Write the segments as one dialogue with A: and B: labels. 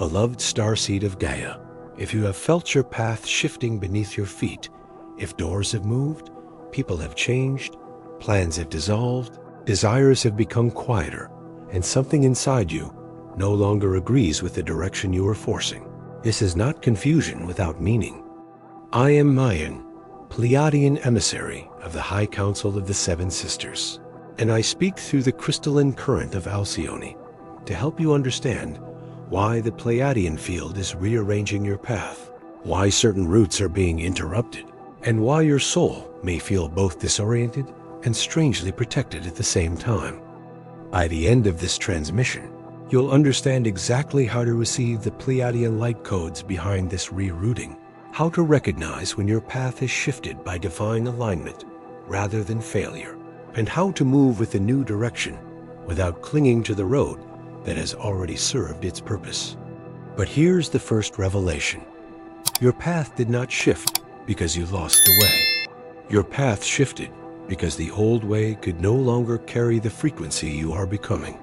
A: Beloved starseed of Gaia, if you have felt your path shifting beneath your feet, if doors have moved, people have changed, plans have dissolved, desires have become quieter, and something inside you no longer agrees with the direction you are forcing, this is not confusion without meaning. I am Mayan, Pleiadian emissary of the High Council of the Seven Sisters, and I speak through the crystalline current of Alcyone to help you understand why the Pleiadian field is rearranging your path, why certain routes are being interrupted, and why your soul may feel both disoriented and strangely protected at the same time. By the end of this transmission, you'll understand exactly how to receive the Pleiadian light codes behind this rerouting, how to recognize when your path is shifted by divine alignment rather than failure, and how to move with a new direction without clinging to the road that has already served its purpose. But here's the first revelation. Your path did not shift because you lost the way. Your path shifted because the old way could no longer carry the frequency you are becoming.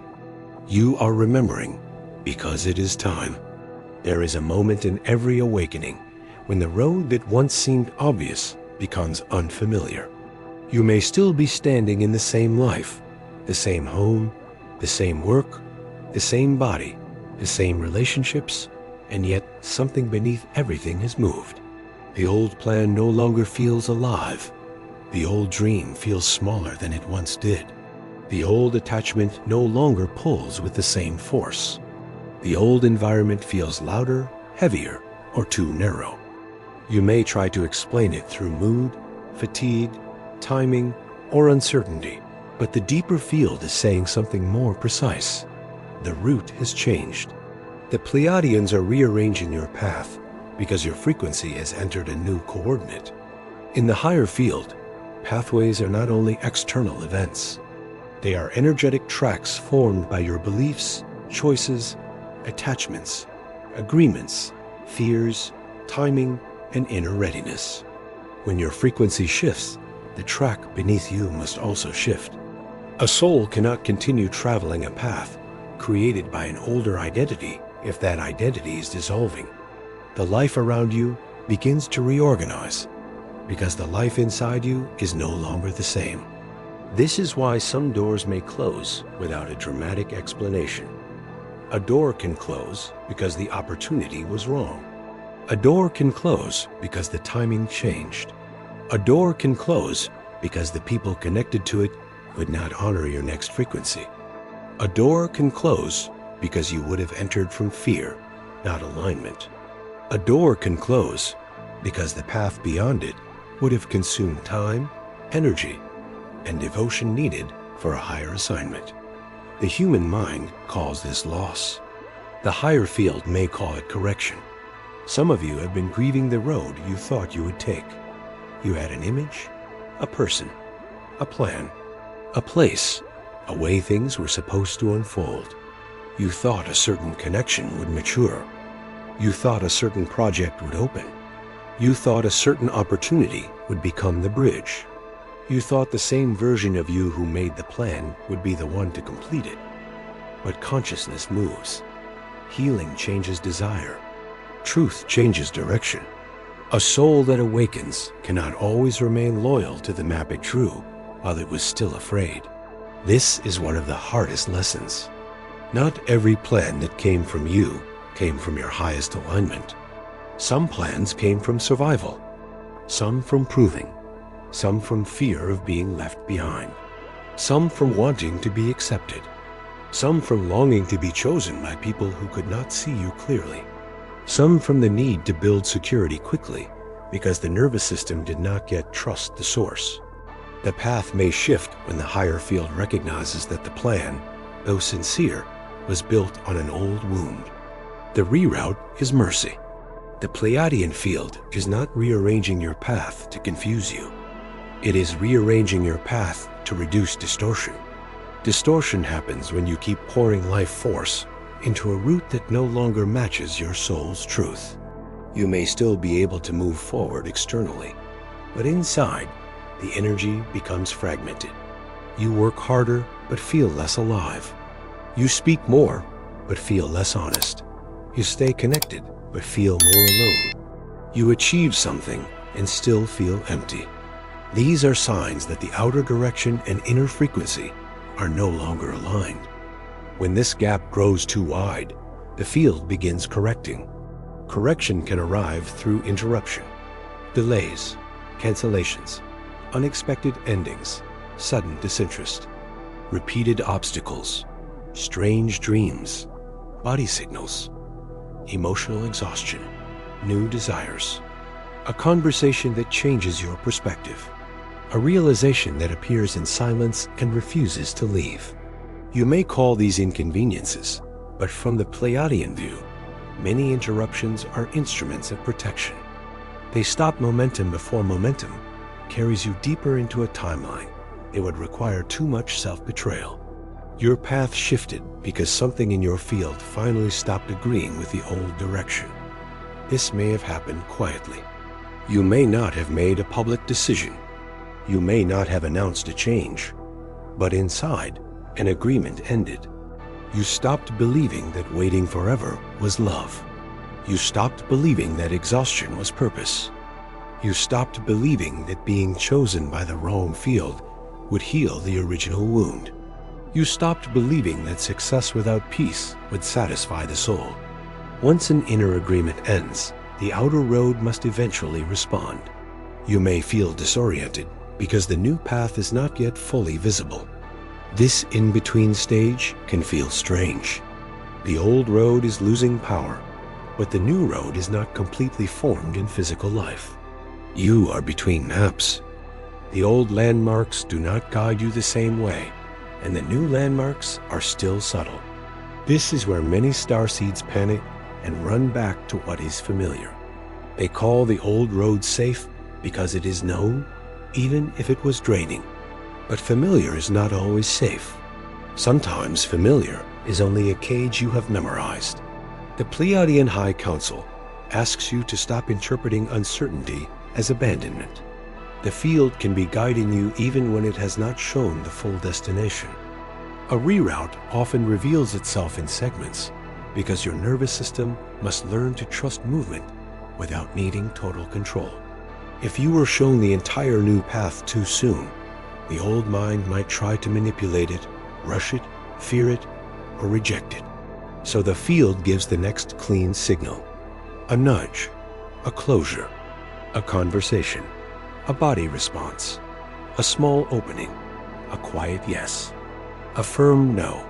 A: You are remembering because it is time. There is a moment in every awakening when the road that once seemed obvious becomes unfamiliar. You may still be standing in the same life, the same home, the same work, the same body, the same relationships, and yet something beneath everything has moved. The old plan no longer feels alive. The old dream feels smaller than it once did. The old attachment no longer pulls with the same force. The old environment feels louder, heavier, or too narrow. You may try to explain it through mood, fatigue, timing, or uncertainty, but the deeper field is saying something more precise. The route has changed. The Pleiadians are rearranging your path because your frequency has entered a new coordinate. In the higher field, pathways are not only external events. They are energetic tracks formed by your beliefs, choices, attachments, agreements, fears, timing, and inner readiness. When your frequency shifts, the track beneath you must also shift. A soul cannot continue traveling a path created by an older identity if that identity is dissolving. The life around you begins to reorganize because the life inside you is no longer the same. This is why some doors may close without a dramatic explanation. A door can close because the opportunity was wrong. A door can close because the timing changed. A door can close because the people connected to it would not honor your next frequency. A door can close because you would have entered from fear, not alignment. A door can close because the path beyond it would have consumed time, energy, and devotion needed for a higher assignment. The human mind calls this loss. The higher field may call it correction. Some of you have been grieving the road you thought you would take. You had an image, a person, a plan, a place, a way things were supposed to unfold. You thought a certain connection would mature. You thought a certain project would open. You thought a certain opportunity would become the bridge. You thought the same version of you who made the plan would be the one to complete it. But consciousness moves. Healing changes desire. Truth changes direction. A soul that awakens cannot always remain loyal to the map it drew while it was still afraid. This is one of the hardest lessons. Not every plan that came from you came from your highest alignment. Some plans came from survival, some from proving, some from fear of being left behind, some from wanting to be accepted, some from longing to be chosen by people who could not see you clearly, some from the need to build security quickly because the nervous system did not yet trust the source. The path may shift when the higher field recognizes that the plan, though sincere, was built on an old wound. The reroute is mercy. The Pleiadian field is not rearranging your path to confuse you. It is rearranging your path to reduce distortion. Distortion happens when you keep pouring life force into a route that no longer matches your soul's truth. You may still be able to move forward externally, but inside, the energy becomes fragmented. You work harder, but feel less alive. You speak more, but feel less honest. You stay connected, but feel more alone. You achieve something and still feel empty. These are signs that the outer direction and inner frequency are no longer aligned. When this gap grows too wide, the field begins correcting. Correction can arrive through interruption, delays, cancellations, unexpected endings, sudden disinterest, repeated obstacles, strange dreams, body signals, emotional exhaustion, new desires, a conversation that changes your perspective, a realization that appears in silence and refuses to leave. You may call these inconveniences, but from the Pleiadian view, many interruptions are instruments of protection. They stop momentum before momentum carries you deeper into a timeline. It would require too much self-betrayal. Your path shifted because something in your field finally stopped agreeing with the old direction. This may have happened quietly. You may not have made a public decision. You may not have announced a change. But inside, an agreement ended. You stopped believing that waiting forever was love. You stopped believing that exhaustion was purpose. You stopped believing that being chosen by the wrong field would heal the original wound. You stopped believing that success without peace would satisfy the soul. Once an inner agreement ends, the outer road must eventually respond. You may feel disoriented because the new path is not yet fully visible. This in-between stage can feel strange. The old road is losing power, but the new road is not completely formed in physical life. You are between maps. The old landmarks do not guide you the same way, and the new landmarks are still subtle. This is where many starseeds panic and run back to what is familiar. They call the old road safe because it is known, even if it was draining. But familiar is not always safe. Sometimes familiar is only a cage you have memorized. The Pleiadian High Council asks you to stop interpreting uncertainty as abandonment. The field can be guiding you even when it has not shown the full destination. A reroute often reveals itself in segments because your nervous system must learn to trust movement without needing total control. If you were shown the entire new path too soon, the old mind might try to manipulate it, rush it, fear it, or reject it. So the field gives the next clean signal. A nudge, a closure, a conversation, a body response, a small opening, a quiet yes, a firm no.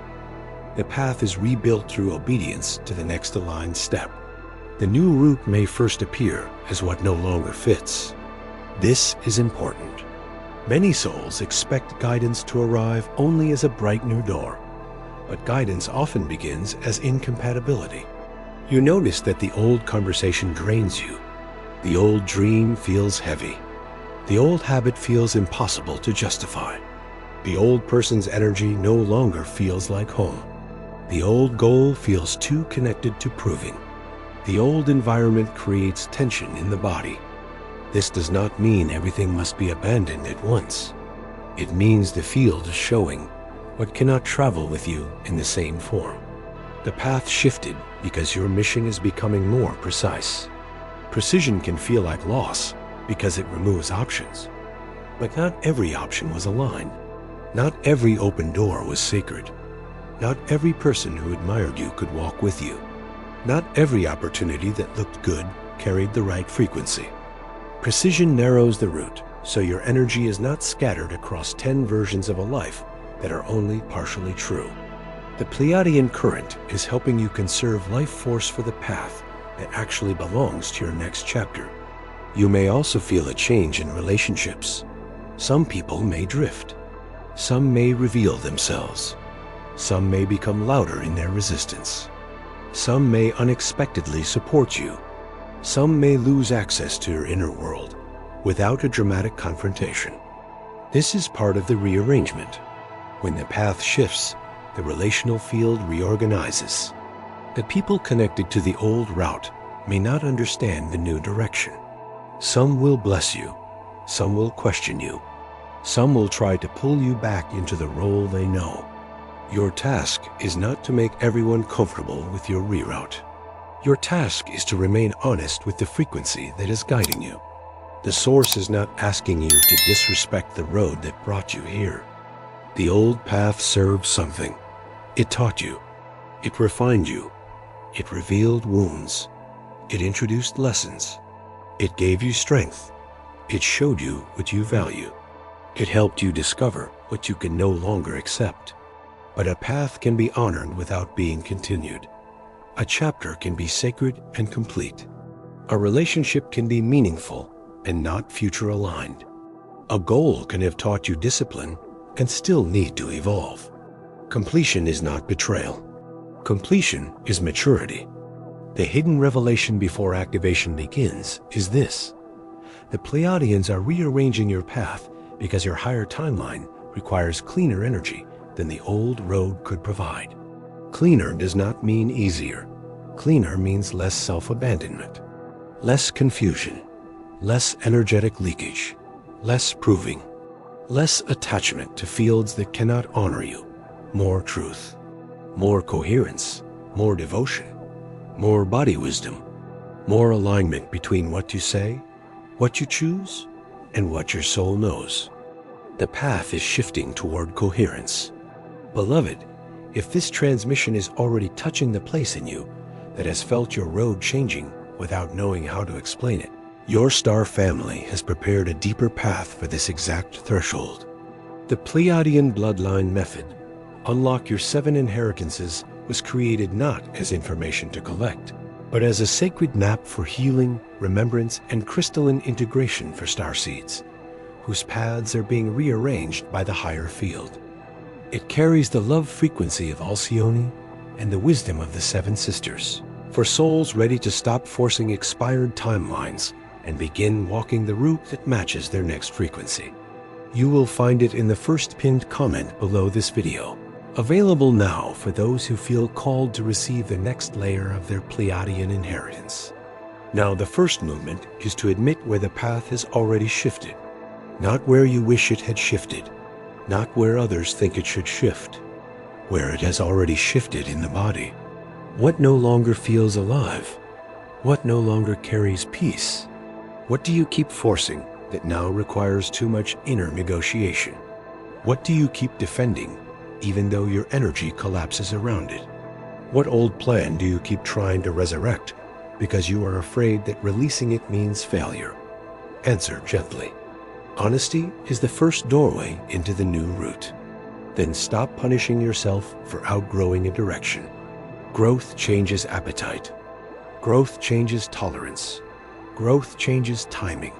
A: The path is rebuilt through obedience to the next aligned step. The new route may first appear as what no longer fits. This is important. Many souls expect guidance to arrive only as a bright new door, but guidance often begins as incompatibility. You notice that the old conversation drains you. The old dream feels heavy. The old habit feels impossible to justify. The old person's energy no longer feels like home. The old goal feels too connected to proving. The old environment creates tension in the body. This does not mean everything must be abandoned at once. It means the field is showing what cannot travel with you in the same form. The path shifted because your mission is becoming more precise. Precision can feel like loss because it removes options. But not every option was aligned. Not every open door was sacred. Not every person who admired you could walk with you. Not every opportunity that looked good carried the right frequency. Precision narrows the route, so your energy is not scattered across 10 versions of a life that are only partially true. The Pleiadian current is helping you conserve life force for the path that actually belongs to your next chapter. You may also feel a change in relationships. Some people may drift. Some may reveal themselves. Some may become louder in their resistance. Some may unexpectedly support you. Some may lose access to your inner world without a dramatic confrontation. This is part of the rearrangement. When the path shifts, the relational field reorganizes. The people connected to the old route may not understand the new direction. Some will bless you. Some will question you. Some will try to pull you back into the role they know. Your task is not to make everyone comfortable with your reroute. Your task is to remain honest with the frequency that is guiding you. The source is not asking you to disrespect the road that brought you here. The old path served something. It taught you. It refined you. It revealed wounds. It introduced lessons. It gave you strength. It showed you what you value. It helped you discover what you can no longer accept. But a path can be honored without being continued. A chapter can be sacred and complete. A relationship can be meaningful and not future-aligned. A goal can have taught you discipline and still need to evolve. Completion is not betrayal. Completion is maturity. The hidden revelation before activation begins is this: the Pleiadians are rearranging your path because your higher timeline requires cleaner energy than the old road could provide. Cleaner does not mean easier. Cleaner means less self-abandonment, less confusion, less energetic leakage, less proving, less attachment to fields that cannot honor you, more truth, more coherence, more devotion, more body wisdom, more alignment between what you say, what you choose, and what your soul knows. The path is shifting toward coherence. Beloved, if this transmission is already touching the place in you that has felt your road changing without knowing how to explain it, your star family has prepared a deeper path for this exact threshold. The Pleiadian bloodline method, Unlock Your 7 Inheritances, was created not as information to collect, but as a sacred map for healing, remembrance, and crystalline integration for starseeds, whose paths are being rearranged by the higher field. It carries the love frequency of Alcyone and the wisdom of the 7 sisters, for souls ready to stop forcing expired timelines and begin walking the route that matches their next frequency. You will find it in the first pinned comment below this video, available now for those who feel called to receive the next layer of their Pleiadian inheritance. Now, the first movement is to admit where the path has already shifted, not where you wish it had shifted, not where others think it should shift, where it has already shifted in the body. What no longer feels alive? What no longer carries peace? What do you keep forcing that now requires too much inner negotiation? What do you keep defending even though your energy collapses around it? What old plan do you keep trying to resurrect because you are afraid that releasing it means failure? Answer gently. Honesty is the first doorway into the new route. Then stop punishing yourself for outgrowing a direction. Growth changes appetite. Growth changes tolerance. Growth changes timing.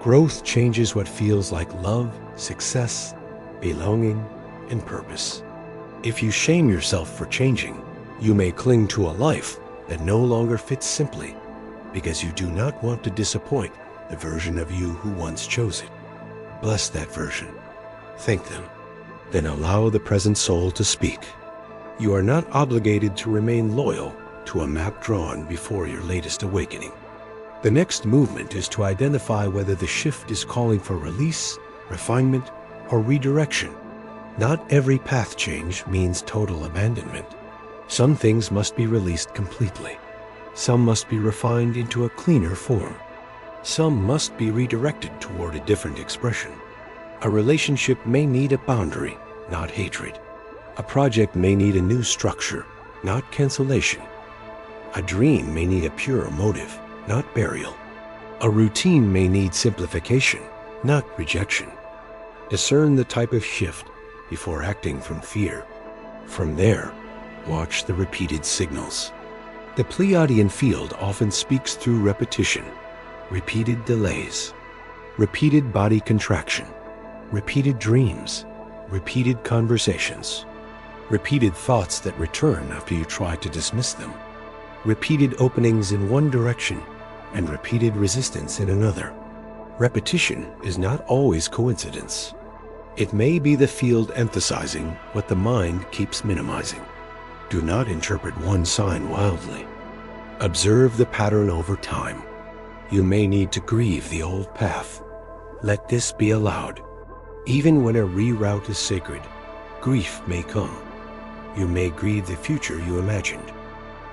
A: Growth changes what feels like love, success, belonging, and purpose. If you shame yourself for changing, you may cling to a life that no longer fits simply because you do not want to disappoint the version of you who once chose it. Bless that version. Thank them. Then allow the present soul to speak. You are not obligated to remain loyal to a map drawn before your latest awakening. The next movement is to identify whether the shift is calling for release, refinement, or redirection. Not every path change means total abandonment. Some things must be released completely. Some must be refined into a cleaner form. Some must be redirected toward a different expression. A relationship may need a boundary, not hatred. A project may need a new structure, not cancellation. A dream may need a pure motive, not burial. A routine may need simplification, not rejection. Discern the type of shift before acting from fear. From there, watch the repeated signals. The Pleiadian field often speaks through repetition, repeated delays, repeated body contraction, repeated dreams, repeated conversations, repeated thoughts that return after you try to dismiss them, repeated openings in one direction and repeated resistance in another. Repetition is not always coincidence. It may be the field emphasizing what the mind keeps minimizing. Do not interpret one sign wildly. Observe the pattern over time. You may need to grieve the old path. Let this be allowed. Even when a reroute is sacred, grief may come. You may grieve the future you imagined.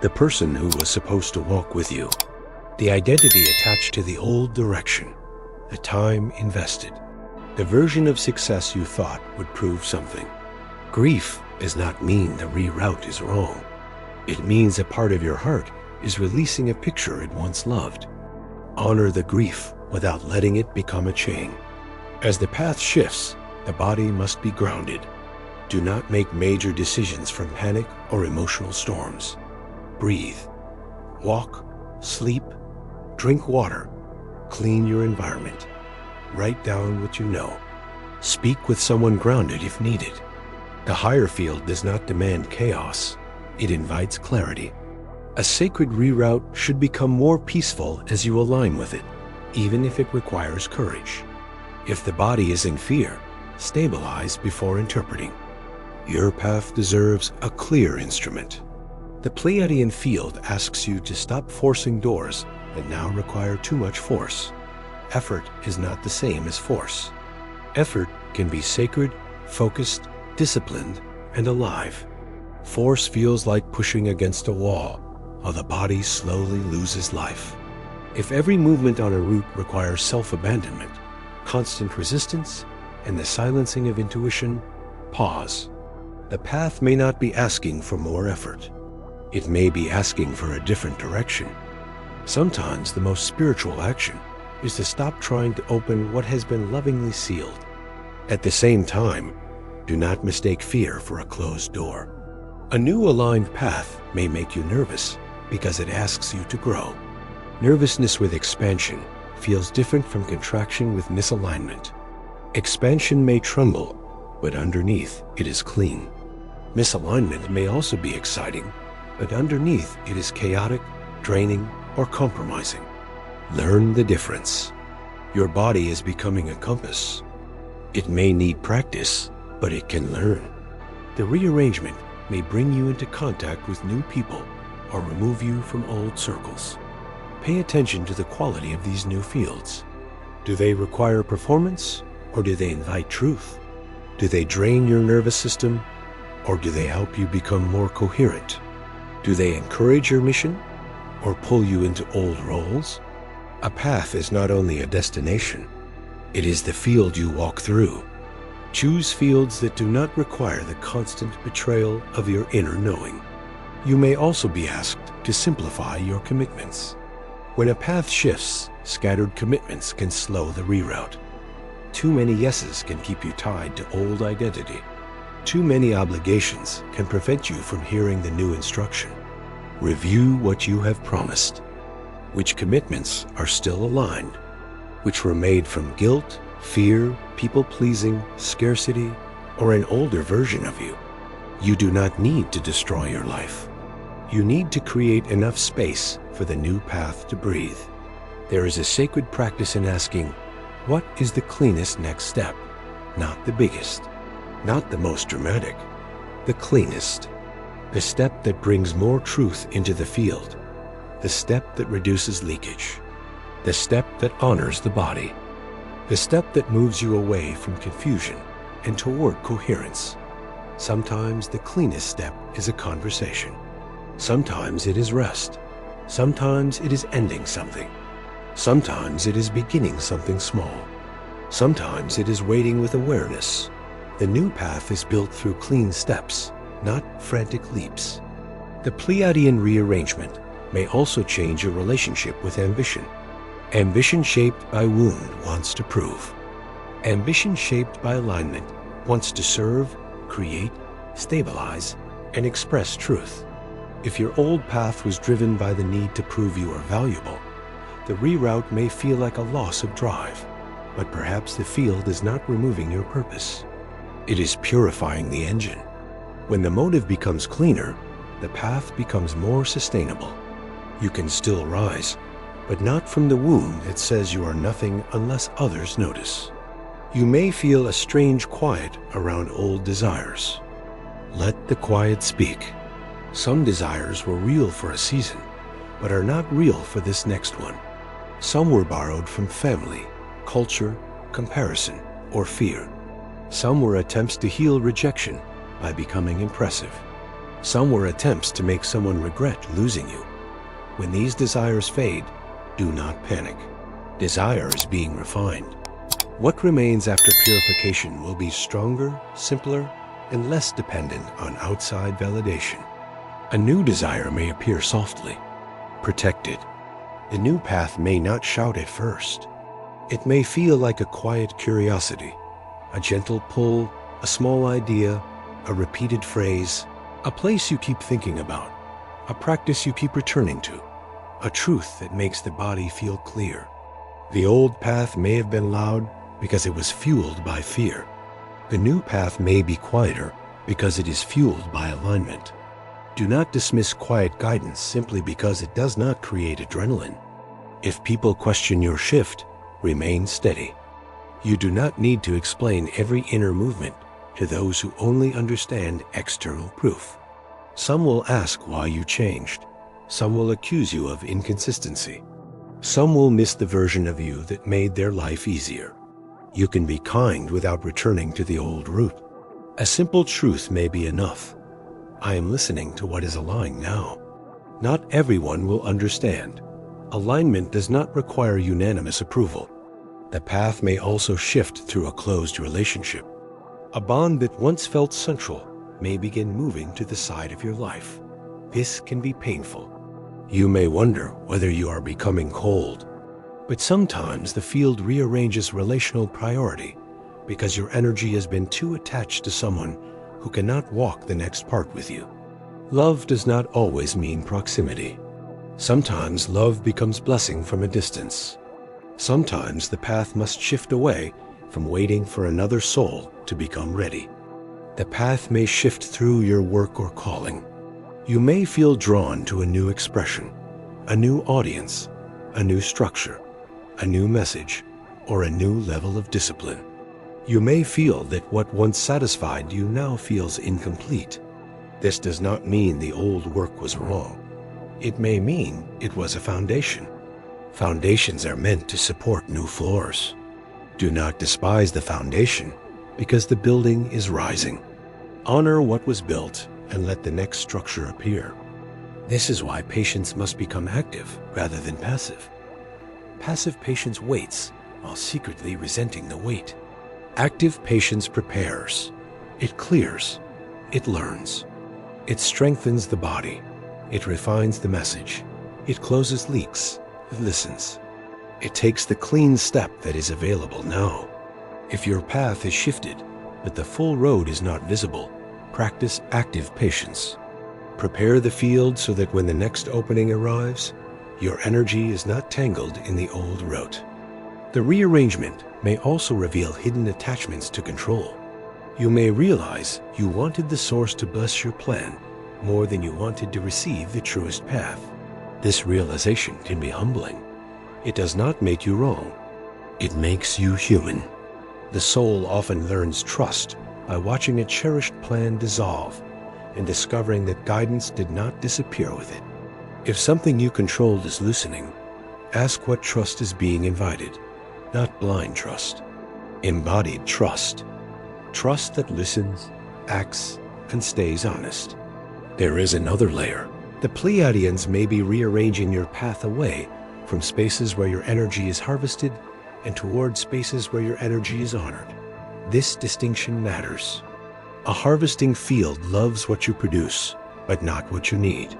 A: the person who was supposed to walk with you, the identity attached to the old direction, the time invested, the version of success you thought would prove something. Grief does not mean the reroute is wrong. It means a part of your heart is releasing a picture it once loved. Honor the grief without letting it become a chain. As the path shifts, the body must be grounded. Do not make major decisions from panic or emotional storms. Breathe. Walk, sleep, drink water, clean your environment. Write down what you know. Speak with someone grounded if needed. The higher field does not demand chaos. It invites clarity. A sacred reroute should become more peaceful as you align with it, even if it requires courage. If the body is in fear, stabilize before interpreting. Your path deserves a clear instrument. The Pleiadian field asks you to stop forcing doors that now require too much force. Effort is not the same as force. Effort can be sacred, focused, disciplined, and alive. Force feels like pushing against a wall, while the body slowly loses life. If every movement on a route requires self-abandonment, constant resistance, and the silencing of intuition, pause. The path may not be asking for more effort. It may be asking for a different direction. Sometimes the most spiritual action is to stop trying to open what has been lovingly sealed. At the same time, do not mistake fear for a closed door. A new aligned path may make you nervous because it asks you to grow. Nervousness with expansion feels different from contraction with misalignment. Expansion may tremble, but underneath it is clean. Misalignment may also be exciting, but underneath it is chaotic, draining, or compromising. Learn the difference. Your body is becoming a compass. It may need practice, but it can learn. The rearrangement may bring you into contact with new people or remove you from old circles. Pay attention to the quality of these new fields. Do they require performance, or do they invite truth? Do they drain your nervous system, or do they help you become more coherent? Do they encourage your mission, or pull you into old roles? A path is not only a destination, it is the field you walk through. Choose fields that do not require the constant betrayal of your inner knowing. You may also be asked to simplify your commitments. When a path shifts, scattered commitments can slow the reroute. Too many yeses can keep you tied to old identity. Too many obligations can prevent you from hearing the new instruction. Review what you have promised. Which commitments are still aligned? Which were made from guilt, fear, people-pleasing, scarcity, or an older version of you? You do not need to destroy your life. You need to create enough space for the new path to breathe. There is a sacred practice in asking, what is the cleanest next step? Not the biggest, not the most dramatic, the cleanest. The step that brings more truth into the field. The step that reduces leakage. The step that honors the body. The step that moves you away from confusion and toward coherence. Sometimes the cleanest step is a conversation. Sometimes it is rest. Sometimes it is ending something. Sometimes it is beginning something small. Sometimes it is waiting with awareness. The new path is built through clean steps, not frantic leaps. The Pleiadian rearrangement may also change your relationship with ambition. Ambition shaped by wound wants to prove. Ambition shaped by alignment wants to serve, create, stabilize, and express truth. If your old path was driven by the need to prove you are valuable, the reroute may feel like a loss of drive, but perhaps the field is not removing your purpose. It is purifying the engine. When the motive becomes cleaner, the path becomes more sustainable. You can still rise, but not from the wound that says you are nothing unless others notice. You may feel a strange quiet around old desires. Let the quiet speak. Some desires were real for a season, but are not real for this next one. Some were borrowed from family, culture, comparison, or fear. Some were attempts to heal rejection by becoming impressive. Some were attempts to make someone regret losing you. When these desires fade, do not panic. Desire is being refined. What remains after purification will be stronger, simpler, and less dependent on outside validation. A new desire may appear softly, protected. The new path may not shout at first. It may feel like a quiet curiosity, a gentle pull, a small idea, a repeated phrase, a place you keep thinking about, a practice you keep returning to, a truth that makes the body feel clear. The old path may have been loud because it was fueled by fear. The new path may be quieter because it is fueled by alignment. Do not dismiss quiet guidance simply because it does not create adrenaline. If people question your shift, remain steady. You do not need to explain every inner movement to those who only understand external proof. Some will ask why you changed. Some will accuse you of inconsistency. Some will miss the version of you that made their life easier. You can be kind without returning to the old route. A simple truth may be enough. I am listening to what is aligned now. Not everyone will understand. Alignment does not require unanimous approval. The path may also shift through a closed relationship. A bond that once felt central may begin moving to the side of your life. This can be painful. You may wonder whether you are becoming cold. But sometimes the field rearranges relational priority because your energy has been too attached to someone who cannot walk the next part with you. Love does not always mean proximity. Sometimes love becomes blessing from a distance. Sometimes the path must shift away from waiting for another soul to become ready. The path may shift through your work or calling. You may feel drawn to a new expression, a new audience, a new structure, a new message, or a new level of discipline. You may feel that what once satisfied you now feels incomplete. This does not mean the old work was wrong. It may mean it was a foundation. Foundations are meant to support new floors. Do not despise the foundation because the building is rising. Honor what was built and let the next structure appear. This is why patience must become active rather than passive. Passive patience waits while secretly resenting the wait. Active patience prepares. It clears. It learns. It strengthens the body. It refines the message. It closes leaks. It listens. It takes the clean step that is available now. If your path is shifted, but the full road is not visible, practice active patience. Prepare the field so that when the next opening arrives, your energy is not tangled in the old route. The rearrangement may also reveal hidden attachments to control. You may realize you wanted the source to bless your plan more than you wanted to receive the truest path. This realization can be humbling. It does not make you wrong. It makes you human. The soul often learns trust by watching a cherished plan dissolve and discovering that guidance did not disappear with it. If something you controlled is loosening, ask what trust is being invited, not blind trust. Embodied trust. Trust that listens, acts, and stays honest. There is another layer. The Pleiadians may be rearranging your path away from spaces where your energy is harvested and toward spaces where your energy is honored. This distinction matters. A harvesting field loves what you produce, but not what you need.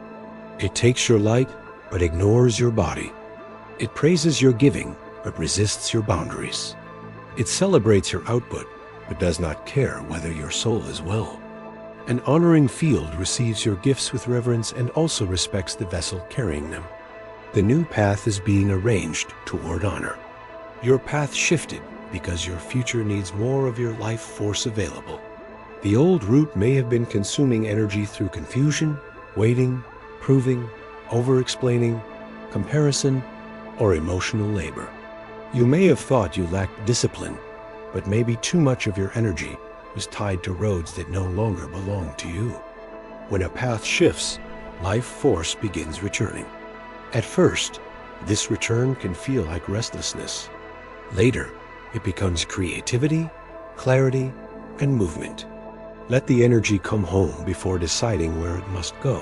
A: It takes your light, but ignores your body. It praises your giving, but resists your boundaries. It celebrates your output, but does not care whether your soul is well. An honoring field receives your gifts with reverence and also respects the vessel carrying them. The new path is being arranged toward honor. Your path shifted because your future needs more of your life force available. The old route may have been consuming energy through confusion, waiting, proving, over-explaining, comparison, or emotional labor. You may have thought you lacked discipline, but maybe too much of your energy was tied to roads that no longer belong to you. When a path shifts, life force begins returning. At first, this return can feel like restlessness. Later, it becomes creativity, clarity, and movement. Let the energy come home before deciding where it must go.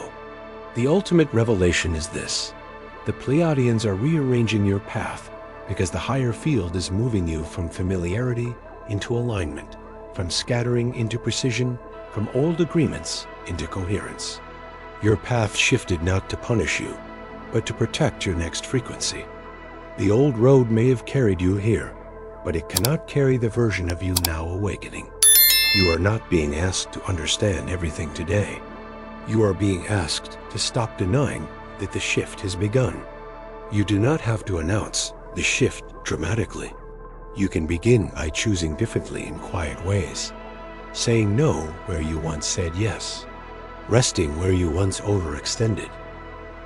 A: The ultimate revelation is this: the Pleiadians are rearranging your path because the higher field is moving you from familiarity into alignment, from scattering into precision, from old agreements into coherence. Your path shifted not to punish you, but to protect your next frequency. The old road may have carried you here, but it cannot carry the version of you now awakening. You are not being asked to understand everything today. You are being asked to stop denying that the shift has begun. You do not have to announce the shift dramatically. You can begin by choosing differently in quiet ways, saying no where you once said yes, resting where you once overextended,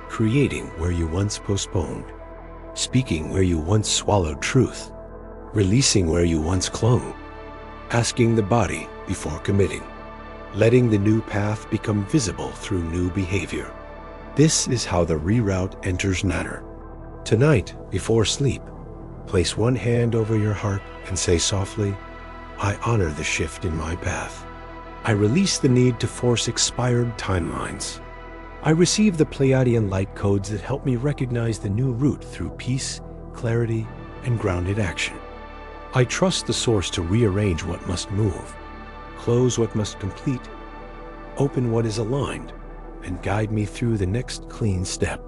A: creating where you once postponed, speaking where you once swallowed truth, releasing where you once clung, asking the body before committing, letting the new path become visible through new behavior. This is how the reroute enters matter. Tonight, before sleep, place one hand over your heart and say softly, I honor the shift in my path. I release the need to force expired timelines. I receive the Pleiadian light codes that help me recognize the new route through peace, clarity, and grounded action. I trust the source to rearrange what must move, close what must complete, open what is aligned, and guide me through the next clean step.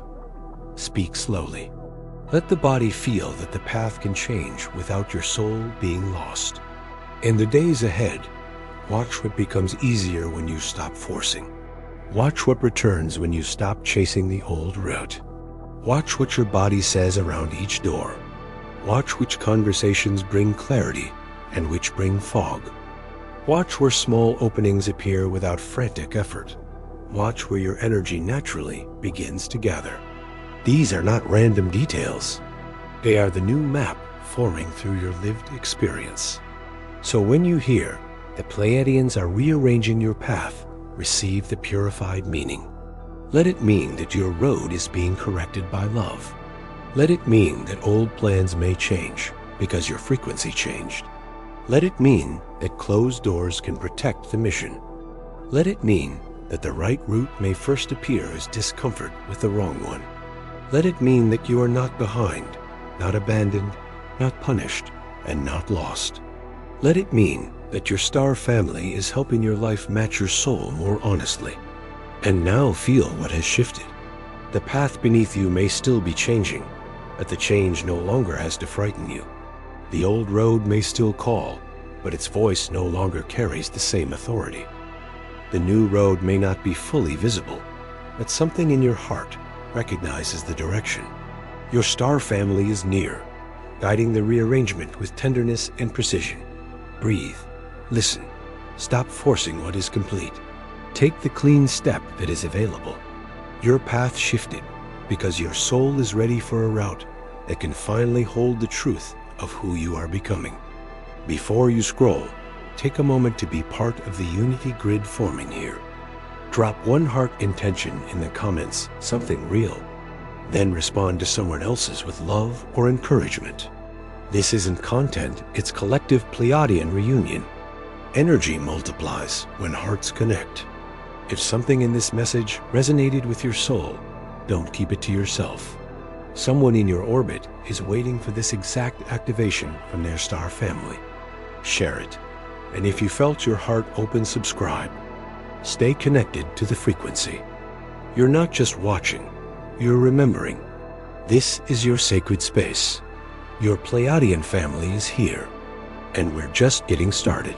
A: Speak slowly. Let the body feel that the path can change without your soul being lost. In the days ahead, watch what becomes easier when you stop forcing. Watch what returns when you stop chasing the old route. Watch what your body says around each door. Watch which conversations bring clarity and which bring fog. Watch where small openings appear without frantic effort. Watch where your energy naturally begins to gather. These are not random details. They are the new map forming through your lived experience. So when you hear the Pleiadians are rearranging your path, receive the purified meaning. Let it mean that your road is being corrected by love. Let it mean that old plans may change because your frequency changed. Let it mean that closed doors can protect the mission. Let it mean that the right route may first appear as discomfort with the wrong one. Let it mean that you are not behind, not abandoned, not punished, and not lost. Let it mean that your star family is helping your life match your soul more honestly. And now feel what has shifted. The path beneath you may still be changing, but the change no longer has to frighten you. The old road may still call, but its voice no longer carries the same authority. The new road may not be fully visible, but something in your heart recognizes the direction. Your star family is near, guiding the rearrangement with tenderness and precision. Breathe, listen, stop forcing what is complete. Take the clean step that is available. Your path shifted because your soul is ready for a route that can finally hold the truth of who you are becoming. Before you scroll, take a moment to be part of the unity grid forming here. Drop one heart intention in the comments, something real. Then respond to someone else's with love or encouragement. This isn't content, it's collective Pleiadian reunion. Energy multiplies when hearts connect. If something in this message resonated with your soul, don't keep it to yourself. Someone in your orbit is waiting for this exact activation from their star family. Share it. And if you felt your heart open, subscribe. Stay connected to the frequency. You're not just watching, you're remembering. This is your sacred space. Your Pleiadian family is here, and we're just getting started.